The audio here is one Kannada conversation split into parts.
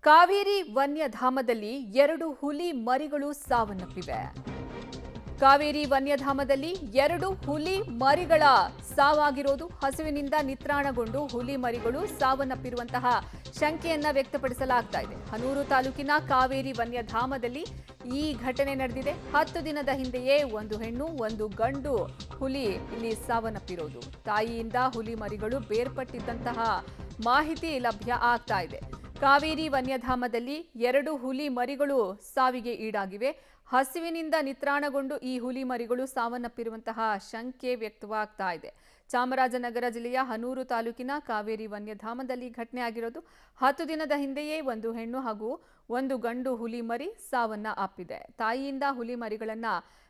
ಕಾವೇರಿ ವನ್ಯಧಾಮದಲ್ಲಿ 2 ಹುಲಿ ಮರಿಗಳು ಸಾವನ್ನಪ್ಪಿವೆ. ಕಾವೇರಿ ವನ್ಯಧಾಮದಲ್ಲಿ 2 ಹುಲಿ ಮರಿಗಳ ಸಾವಾಗಿರೋದು ಹಸಿವಿನಿಂದ ನಿತ್ರಾಣಗೊಂಡು ಹುಲಿ ಮರಿಗಳು ಸಾವನ್ನಪ್ಪಿರುವಂತಹ ಶಂಕೆಯನ್ನ ವ್ಯಕ್ತಪಡಿಸಲಾಗ್ತಾ ಇದೆ. ಹನೂರು ತಾಲೂಕಿನ ಕಾವೇರಿ ವನ್ಯಧಾಮದಲ್ಲಿ ಈ ಘಟನೆ ನಡೆದಿದೆ. 10 ದಿನದ ಹಿಂದೆಯೇ ಒಂದು ಹೆಣ್ಣು ಒಂದು ಗಂಡು ಹುಲಿ ಇಲ್ಲಿ ಸಾವನ್ನಪ್ಪಿರೋದು. ತಾಯಿಯಿಂದ ಹುಲಿ ಮರಿಗಳು ಬೇರ್ಪಟ್ಟಿದ್ದಂತಹ ಮಾಹಿತಿ ಲಭ್ಯ ಆಗ್ತಾ ಇದೆ. ಕಾವೇರಿ ವನ್ಯಧಾಮದಲ್ಲಿ 2 ಹುಲಿ ಮರಿಗಳು ಸಾವಿಗೆ ಈಡಾಗಿವೆ. ಹಸಿವಿನಿಂದ ನಿತ್ರಾಣಗೊಂಡು ಈ ಹುಲಿ ಮರಿಗಳು ಸಾವನ್ನಪ್ಪಿರುವಂತಹ ಶಂಕೆ ವ್ಯಕ್ತವಾಗ್ತಾ ಇದೆ. ಚಾಮರಾಜನಗರ ಜಿಲ್ಲೆಯ ಹನೂರು ತಾಲೂಕಿನ ಕಾವೇರಿ ವನ್ಯಧಾಮದಲ್ಲಿ ಘಟನೆ ಆಗಿರೋದು. 10 ದಿನದ ಹಿಂದೆಯೇ ಒಂದು ಹೆಣ್ಣು ಹಾಗೂ ಒಂದು ಗಂಡು ಹುಲಿ ಮರಿ ಸಾವನ್ನ ಅಪ್ಪಿದೆ. ತಾಯಿಯಿಂದ ಹುಲಿ ಮರಿಗಳನ್ನ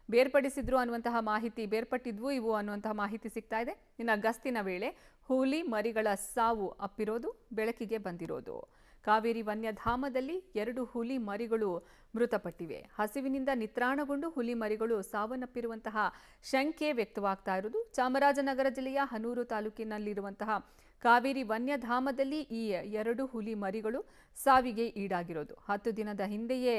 ಬೇರ್ಪಡಿಸಿದ್ರು ಅನ್ನುವಂತಹ ಮಾಹಿತಿ, ಬೇರ್ಪಟ್ಟಿದ್ವು ಇವು ಅನ್ನುವಂತಹ ಮಾಹಿತಿ ಸಿಗ್ತಾ ಇದೆ. ಇನ್ನು ಗಸ್ತಿನ ವೇಳೆ ಹುಲಿ ಮರಿಗಳ ಸಾವು ಅಪ್ಪಿರೋದು ಬೆಳಕಿಗೆ ಬಂದಿರೋದು. ಕಾವೇರಿ ವನ್ಯಧಾಮದಲ್ಲಿ 2 ಹುಲಿ ಮರಿಗಳು ಮೃತಪಟ್ಟಿವೆ. ಹಸಿವಿನಿಂದ ನಿತ್ರಾಣಗೊಂಡು ಹುಲಿ ಮರಿಗಳು ಸಾವನ್ನಪ್ಪಿರುವಂತಹ ಶಂಕೆ ವ್ಯಕ್ತವಾಗ್ತಾ ಇರುವುದು. ಚಾಮರಾಜನಗರ ಜಿಲ್ಲೆಯ ಹನೂರು ತಾಲೂಕಿನಲ್ಲಿರುವಂತಹ ಕಾವೇರಿ ವನ್ಯಧಾಮದಲ್ಲಿ ಈ 2 ಹುಲಿ ಮರಿಗಳು ಸಾವಿಗೆ ಈಡಾಗಿರೋದು. 10 ದಿನದ ಹಿಂದೆಯೇ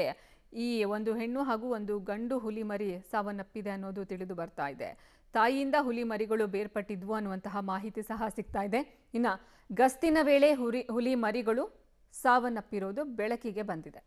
ಈ ಒಂದು ಹೆಣ್ಣು ಹಾಗೂ ಒಂದು ಗಂಡು ಹುಲಿ ಮರಿ ಸಾವನ್ನಪ್ಪಿದೆ ಅನ್ನೋದು ತಿಳಿದು ಬರ್ತಾ ಇದೆ. ತಾಯಿಯಿಂದ ಹುಲಿ ಮರಿಗಳು ಬೇರ್ಪಟ್ಟಿದ್ವು ಅನ್ನುವಂತಹ ಮಾಹಿತಿ ಸಹ ಸಿಗ್ತಾ ಇದೆ. ಇನ್ನು ಗಸ್ತಿನ ವೇಳೆ ಹುಲಿ ಮರಿಗಳು ಸಾವನ್ನಪ್ಪಿರೋದು ಬೆಳಕಿಗೆ ಬಂದಿದೆ.